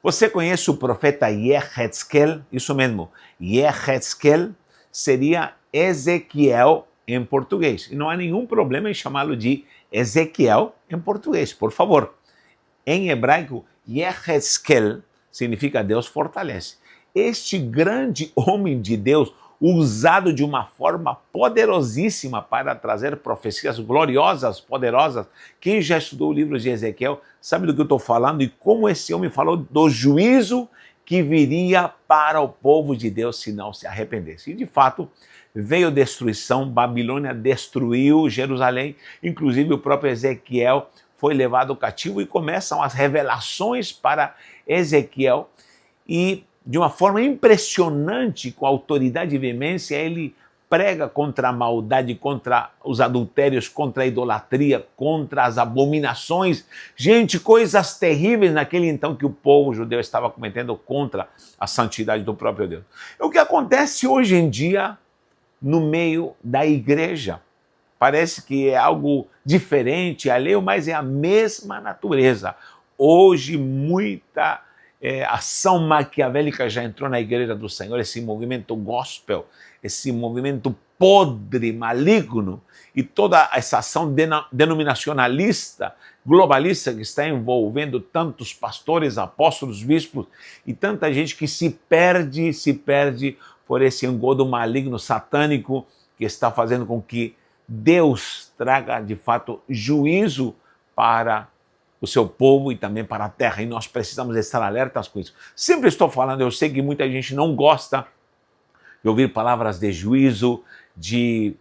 Você conhece o profeta Yehezkel? Isso mesmo, Yehezkel seria Ezequiel em português. E não há nenhum problema em chamá-lo de Ezequiel em português, por favor. Em hebraico, Yehezkel significa Deus fortalece. Este grande homem de Deus, usado de uma forma poderosíssima para trazer profecias gloriosas, poderosas. Quem já estudou o livro de Ezequiel sabe do que eu estou falando e como esse homem falou do juízo que viria para o povo de Deus se não se arrependesse. E de fato, veio destruição, Babilônia destruiu Jerusalém, inclusive o próprio Ezequiel foi levado cativo e começam as revelações para Ezequiel e de uma forma impressionante, com autoridade e veemência, ele prega contra a maldade, contra os adultérios, contra a idolatria, contra as abominações. Gente, coisas terríveis naquele então que o povo judeu estava cometendo contra a santidade do próprio Deus. É o que acontece hoje em dia no meio da igreja. Parece que é algo diferente, alheio, mas é a mesma natureza. Hoje, muita ação maquiavélica já entrou na igreja do Senhor, esse movimento gospel, esse movimento podre, maligno, e toda essa ação denominacionalista, globalista que está envolvendo tantos pastores, apóstolos, bispos e tanta gente que se perde por esse engodo maligno, satânico, que está fazendo com que Deus traga de fato juízo para o seu povo e também para a terra, e nós precisamos estar alertas com isso. Sempre estou falando, eu sei que muita gente não gosta de ouvir palavras de juízo, de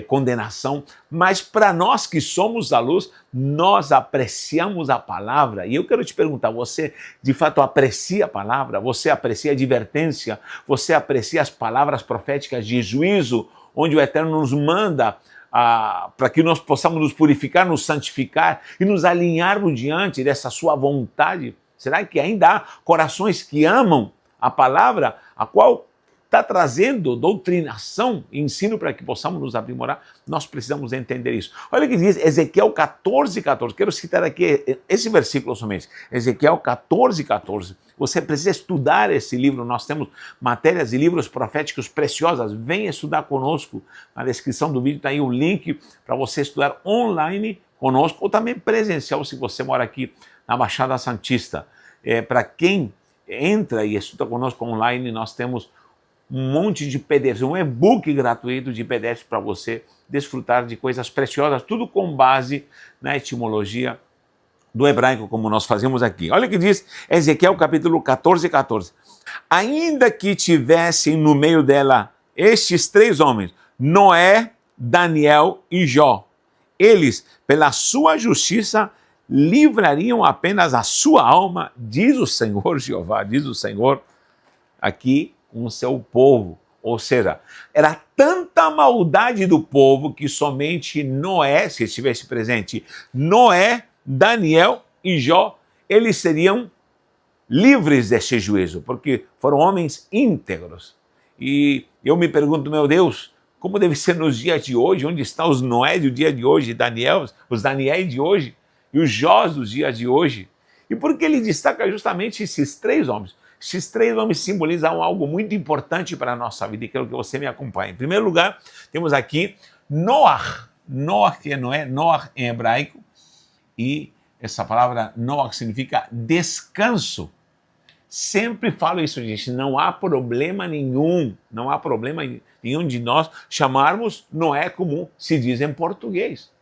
condenação, mas para nós que somos da luz, nós apreciamos a palavra, e eu quero te perguntar, você de fato aprecia a palavra? Você aprecia a advertência? Você aprecia as palavras proféticas de juízo, onde o Eterno nos manda para que nós possamos nos purificar, nos santificar e nos alinharmos diante dessa sua vontade? Será que ainda há corações que amam a palavra, a qual está trazendo doutrinação e ensino para que possamos nos aprimorar? Nós precisamos entender isso. Olha o que diz Ezequiel 14:14. Quero citar aqui esse versículo somente. Ezequiel 14:14. Você precisa estudar esse livro. Nós temos matérias e livros proféticos preciosas. Venha estudar conosco. Na descrição do vídeo está aí o link para você estudar online conosco ou também presencial se você mora aqui na Baixada Santista. Para quem entra e estuda conosco online, nós temos um monte de PDFs, um e-book gratuito de PDFs para você desfrutar de coisas preciosas, tudo com base na etimologia do hebraico, como nós fazemos aqui. Olha o que diz Ezequiel capítulo 14:14. Ainda que tivessem no meio dela estes três homens, Noé, Daniel e Jó, eles, pela sua justiça, livrariam apenas a sua alma, diz o Senhor Jeová, diz o Senhor aqui, com o seu povo. Ou seja, era tanta maldade do povo que somente Noé, se estivesse presente, Noé, Daniel e Jó, eles seriam livres deste juízo, porque foram homens íntegros. E eu me pergunto, meu Deus, como deve ser nos dias de hoje? Onde estão os Noé do dia de hoje, Daniel, os Daniel de hoje e os Jós dos dias de hoje? E por que ele destaca justamente esses três homens? Esses três homens simbolizam algo muito importante para a nossa vida e quero que você me acompanhe. Em primeiro lugar, temos aqui Noach. Noach, que é Noé, Noach em hebraico, e essa palavra Noach significa descanso. Sempre falo isso, gente, não há problema nenhum de nós chamarmos Noé como se diz em português.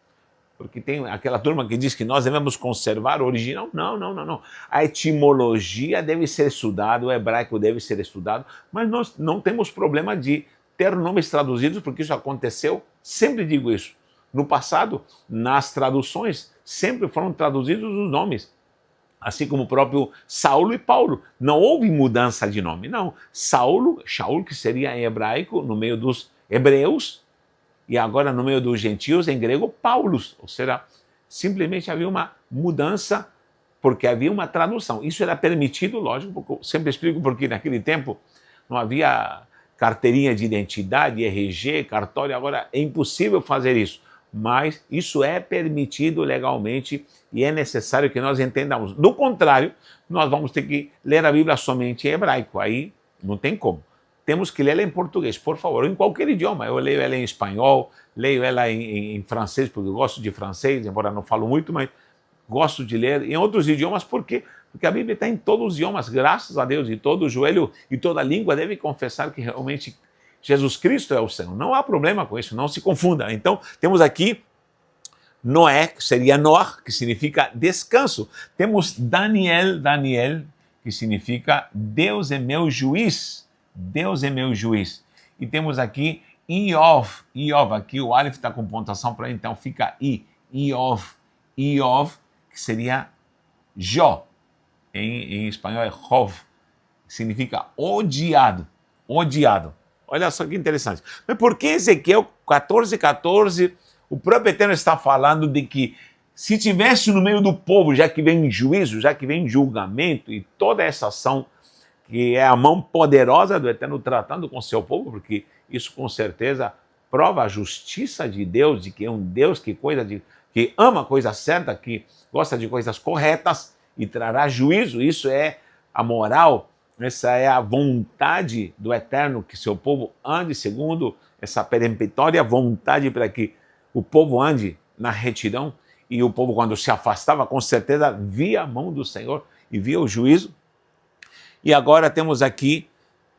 Porque tem aquela turma que diz que nós devemos conservar o original. Não. A etimologia deve ser estudada, o hebraico deve ser estudado, mas nós não temos problema de ter nomes traduzidos, porque isso aconteceu, sempre digo isso. No passado, nas traduções, sempre foram traduzidos os nomes. Assim como o próprio Saulo e Paulo. Não houve mudança de nome, não. Saulo, Shaul, que seria em hebraico, no meio dos hebreus, e agora no meio dos gentios, em grego, Paulos. Ou seja, simplesmente havia uma mudança porque havia uma tradução. Isso era permitido, lógico, porque eu sempre explico porque naquele tempo não havia carteirinha de identidade, RG, cartório, agora é impossível fazer isso. mas isso é permitido legalmente e é necessário que nós entendamos. Do contrário, nós vamos ter que ler a Bíblia somente em hebraico, aí não tem como. Temos que ler ela em português, por favor, ou em qualquer idioma. Eu leio ela em espanhol, leio ela em francês, porque eu gosto de francês, embora não falo muito, mas gosto de ler em outros idiomas, por quê? Porque a Bíblia está em todos os idiomas, graças a Deus, e todo joelho e toda língua deve confessar que realmente Jesus Cristo é o Senhor. Não há problema com isso, não se confunda. Então, temos aqui Noé, que seria Noah, que significa descanso. Temos Daniel, que significa Deus é meu juiz. Deus é meu juiz. E temos aqui Iov, aqui o Aleph está com pontuação para então fica Iov, que seria Jó. Em espanhol é Jov, que significa odiado. Olha só que interessante. Mas por que Ezequiel 14:14, o próprio Eterno está falando de que se tivesse no meio do povo, já que vem juízo, já que vem julgamento e toda essa ação, que é a mão poderosa do Eterno tratando com seu povo, porque isso com certeza prova a justiça de Deus, de que é um Deus que ama a coisa certa, que gosta de coisas corretas e trará juízo. Isso é a moral, essa é a vontade do Eterno, que seu povo ande segundo essa peremptória vontade para que o povo ande na retidão. E o povo, quando se afastava, com certeza via a mão do Senhor e via o juízo. E agora temos aqui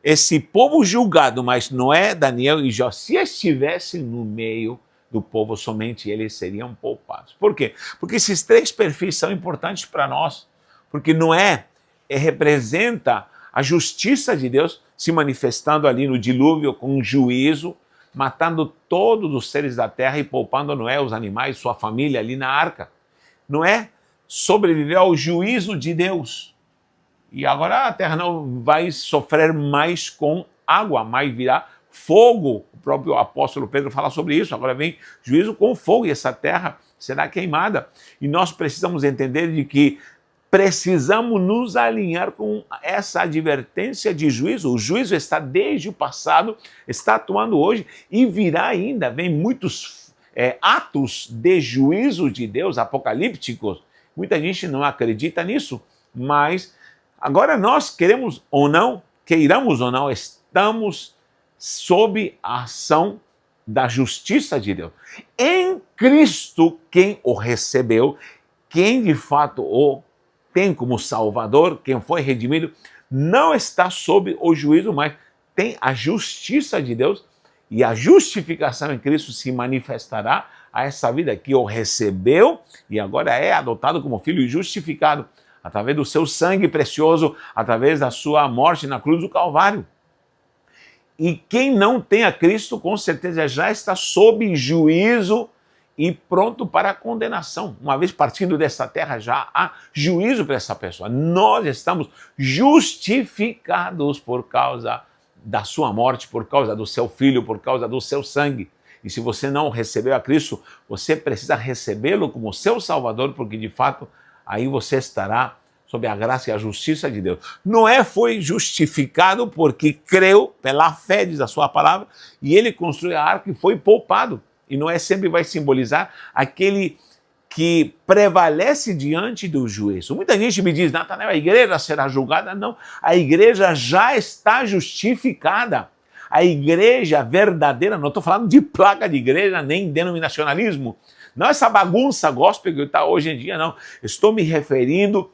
esse povo julgado, mas Noé, Daniel e Jó, se estivessem no meio do povo, somente eles seriam poupados. Por quê? Porque esses três perfis são importantes para nós, porque Noé representa a justiça de Deus se manifestando ali no dilúvio com juízo, matando todos os seres da terra e poupando Noé, os animais, sua família ali na arca. Noé sobreviveu ao juízo de Deus. E agora a terra não vai sofrer mais com água, mas virá fogo. O próprio apóstolo Pedro fala sobre isso. Agora vem juízo com fogo e essa terra será queimada. E nós precisamos entender de que precisamos nos alinhar com essa advertência de juízo. O juízo está desde o passado, está atuando hoje e virá ainda. Vem muitos atos de juízo de Deus apocalípticos. Muita gente não acredita nisso, mas agora nós queiramos ou não, estamos sob a ação da justiça de Deus. Em Cristo, quem o recebeu, quem de fato o tem como Salvador, quem foi redimido, não está sob o juízo, mas tem a justiça de Deus e a justificação em Cristo se manifestará a essa vida que o recebeu e agora é adotado como filho e justificado através do seu sangue precioso, através da sua morte na cruz do Calvário. E quem não tem a Cristo, com certeza já está sob juízo e pronto para a condenação. Uma vez partindo dessa terra, já há juízo para essa pessoa. Nós estamos justificados por causa da sua morte, por causa do seu filho, por causa do seu sangue. E se você não recebeu a Cristo, você precisa recebê-lo como seu Salvador, porque de fato aí você estará sob a graça e a justiça de Deus. Noé foi justificado porque creu pela fé, diz a sua palavra, e ele construiu a arca e foi poupado. E Noé sempre vai simbolizar aquele que prevalece diante do juízo. Muita gente me diz, Natanael, a igreja será julgada? Não, a igreja já está justificada. A igreja verdadeira, não estou falando de placa de igreja, nem denominacionalismo, não essa bagunça gospel que está hoje em dia, não. Estou me referindo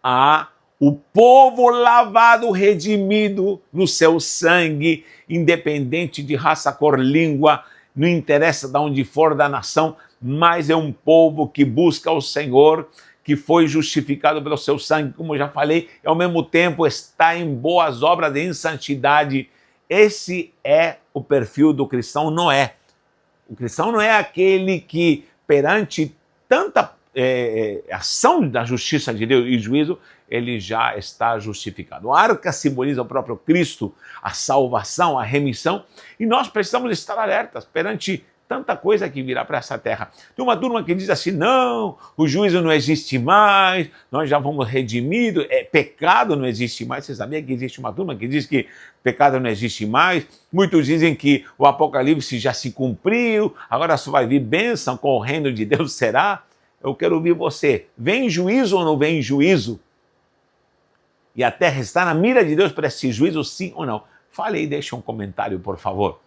a o povo lavado, redimido no seu sangue, independente de raça, cor, língua, não interessa de onde for da nação, mas é um povo que busca o Senhor, que foi justificado pelo seu sangue, como eu já falei, e ao mesmo tempo está em boas obras, em santidade. Esse é o perfil do cristão Noé. O cristão não é aquele que, perante tanta ação da justiça de Deus e juízo, ele já está justificado. A arca simboliza o próprio Cristo, a salvação, a remissão, e nós precisamos estar alertas perante tanta coisa que virá para essa terra. Tem uma turma que diz assim, não, o juízo não existe mais, nós já fomos redimidos, pecado não existe mais. Você sabia que existe uma turma que diz que pecado não existe mais? Muitos dizem que o Apocalipse já se cumpriu, agora só vai vir bênção com o reino de Deus será. Eu quero ouvir você, vem juízo ou não vem juízo? E a terra está na mira de Deus para esse juízo, sim ou não? Fale aí, deixa um comentário, por favor.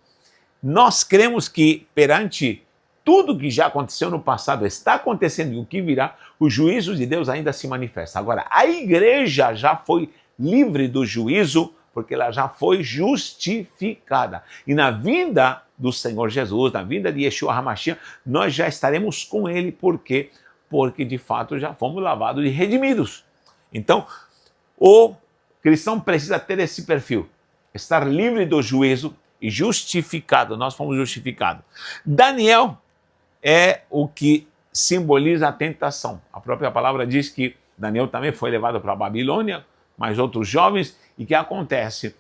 Nós cremos que perante tudo que já aconteceu no passado, está acontecendo e o que virá, o juízo de Deus ainda se manifesta. Agora, a igreja já foi livre do juízo, porque ela já foi justificada. E na vinda do Senhor Jesus, na vinda de Yeshua HaMashiach, nós já estaremos com ele. Por quê? Porque de fato já fomos lavados e redimidos. Então, o cristão precisa ter esse perfil, estar livre do juízo e justificado. Nós fomos justificados. Daniel é o que simboliza a tentação. A própria palavra diz que Daniel também foi levado para a Babilônia, mas outros jovens, e o que acontece?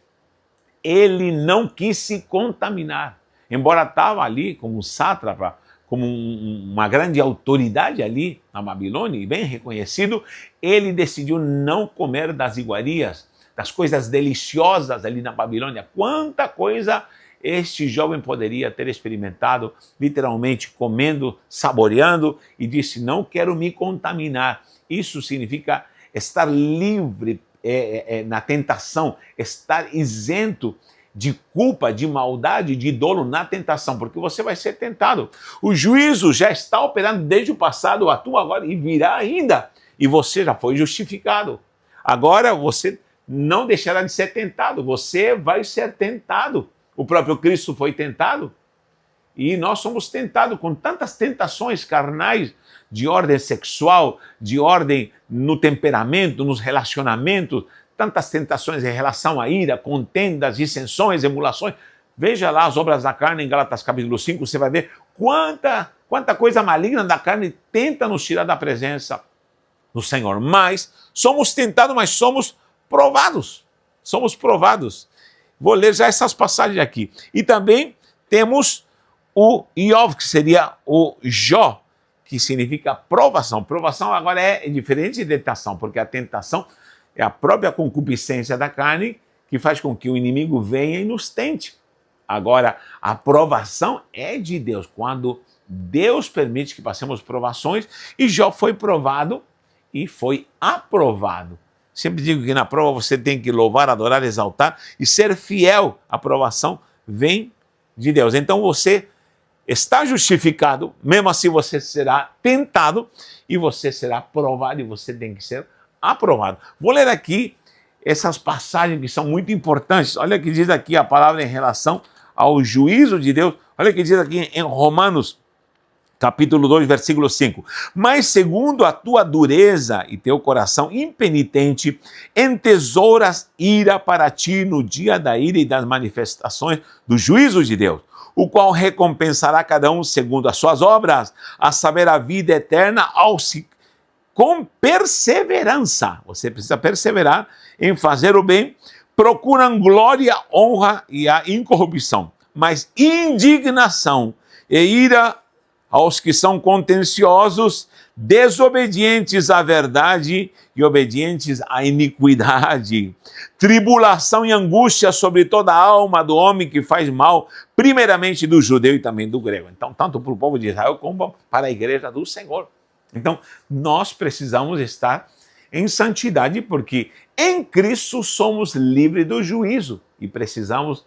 Ele não quis se contaminar. Embora estava ali como um sátrapa, como uma grande autoridade ali na Babilônia, e bem reconhecido, ele decidiu não comer das iguarias, das coisas deliciosas ali na Babilônia. Quanta coisa este jovem poderia ter experimentado, literalmente comendo, saboreando, e disse, não quero me contaminar. Isso significa estar livre na tentação, estar isento de culpa, de maldade, de dolo na tentação, porque você vai ser tentado. O juízo já está operando desde o passado, atua agora e virá ainda. E você já foi justificado. Agora você não deixará de ser tentado, você vai ser tentado. O próprio Cristo foi tentado e nós somos tentados com tantas tentações carnais de ordem sexual, de ordem no temperamento, nos relacionamentos, tantas tentações em relação à ira, contendas, dissensões, emulações. Veja lá as obras da carne em Gálatas capítulo 5, você vai ver quanta coisa maligna da carne tenta nos tirar da presença do Senhor. Mas somos tentados, mas somos provados. Somos provados. Vou ler já essas passagens aqui. E também temos o Iov, que seria o Jó, que significa provação. Provação agora é diferente de tentação, porque a tentação é a própria concupiscência da carne que faz com que o inimigo venha e nos tente. Agora, a provação é de Deus, quando Deus permite que passemos provações, e Jó foi provado e foi aprovado. Sempre digo que na prova você tem que louvar, adorar, exaltar e ser fiel. A aprovação vem de Deus. Então você está justificado, mesmo assim você será tentado e você será provado e você tem que ser aprovado. Vou ler aqui essas passagens que são muito importantes. Olha o que diz aqui a palavra em relação ao juízo de Deus. Olha o que diz aqui em Romanos capítulo 2, versículo 5. Mas segundo a tua dureza e teu coração impenitente, entesouras ira para ti no dia da ira e das manifestações do juízo de Deus, o qual recompensará cada um segundo as suas obras, a saber, a vida eterna, com perseverança. Você precisa perseverar em fazer o bem, procuram glória, honra e a incorrupção, mas indignação e ira aos que são contenciosos, desobedientes à verdade e obedientes à iniquidade. Tribulação e angústia sobre toda a alma do homem que faz mal, primeiramente do judeu e também do grego. Então, tanto para o povo de Israel como para a igreja do Senhor. Então, nós precisamos estar em santidade, porque em Cristo somos livres do juízo e precisamos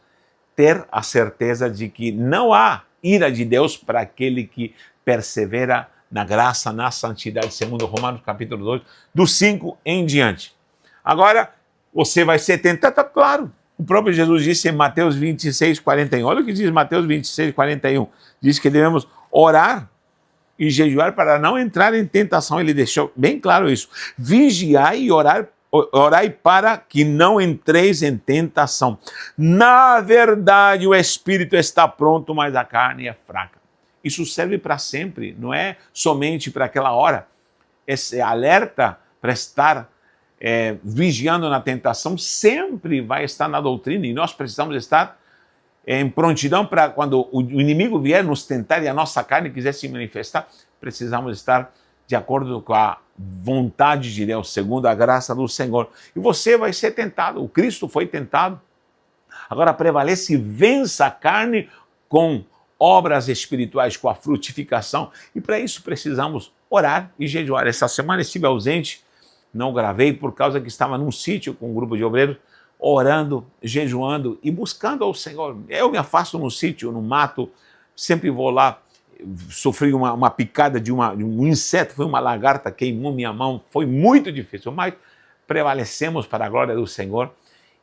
ter a certeza de que não há ira de Deus para aquele que persevera na graça, na santidade, segundo Romanos capítulo 2, do 5 em diante. Agora, você vai ser tentado, claro. O próprio Jesus disse em Mateus 26, 41. Olha o que diz Mateus 26, 41. Diz que devemos orar e jejuar para não entrar em tentação. Ele deixou bem claro isso. Vigiai e orai para que não entreis em tentação. Na verdade, o espírito está pronto, mas a carne é fraca. Isso serve para sempre, não é somente para aquela hora. Esse alerta para estar vigiando na tentação sempre vai estar na doutrina, e nós precisamos estar em prontidão para quando o inimigo vier nos tentar e a nossa carne quiser se manifestar, precisamos estar de acordo com a vontade de Deus, segundo a graça do Senhor. E você vai ser tentado, o Cristo foi tentado. Agora prevaleça e vença a carne com obras espirituais, com a frutificação. E para isso precisamos orar e jejuar. Essa semana estive ausente, não gravei por causa que estava num sítio com um grupo de obreiros, orando, jejuando e buscando ao Senhor. Eu me afasto no sítio, no mato, sempre vou lá. Sofri uma picada de um inseto, foi uma lagarta, queimou minha mão, foi muito difícil, mas prevalecemos para a glória do Senhor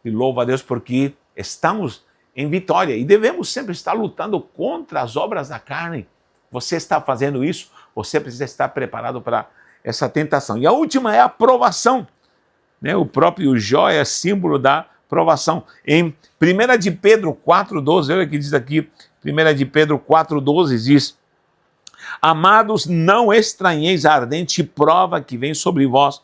e louvo a Deus porque estamos em vitória e devemos sempre estar lutando contra as obras da carne. Você está fazendo isso, você precisa estar preparado para essa tentação. E a última é a provação. O próprio Jó é símbolo da provação. Em 1 de Pedro 4,12, olha o que diz aqui, 1 de Pedro 4,12 diz: amados, não estranheis a ardente prova que vem sobre vós,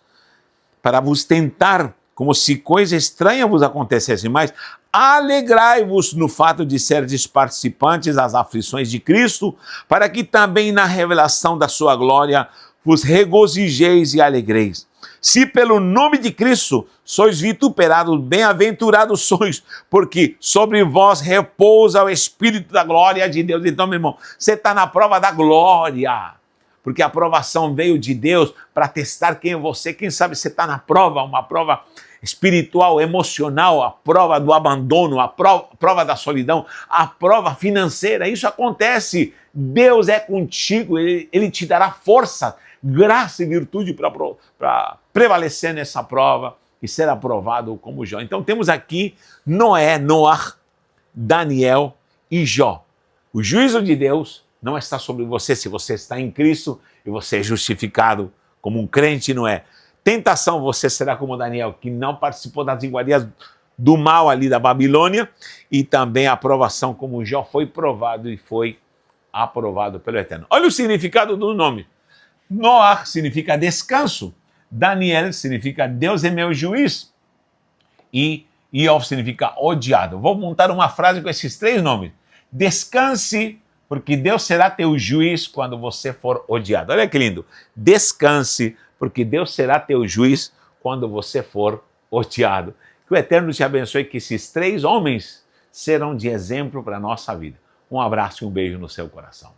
para vos tentar, como se coisa estranha vos acontecesse, mas alegrai-vos no fato de serdes participantes das aflições de Cristo, para que também na revelação da sua glória vos regozijeis e alegreis. Se pelo nome de Cristo sois vituperados, bem-aventurados sois, porque sobre vós repousa o Espírito da glória de Deus. Então, meu irmão, você está na prova da glória, porque a provação veio de Deus para testar quem é você. Quem sabe você está na prova, uma prova espiritual, emocional, a prova do abandono, a prova da solidão, a prova financeira. Isso acontece. Deus é contigo, Ele te dará força, graça e virtude para prevalecer nessa prova e ser aprovado como Jó. Então temos aqui Noar, Daniel e Jó. O juízo de Deus não está sobre você se você está em Cristo e você é justificado como um crente, não é? Tentação, você será como Daniel, que não participou das iguarias do mal ali da Babilônia, e também a aprovação como Jó foi provado e foi aprovado pelo Eterno. Olha o significado do nome. Noar significa descanso, Daniel significa Deus é meu juiz e Iov significa odiado. Vou montar uma frase com esses três nomes. Descanse, porque Deus será teu juiz quando você for odiado. Olha que lindo. Descanse, porque Deus será teu juiz quando você for odiado. Que o Eterno te abençoe, que esses três homens serão de exemplo para a nossa vida. Um abraço e um beijo no seu coração.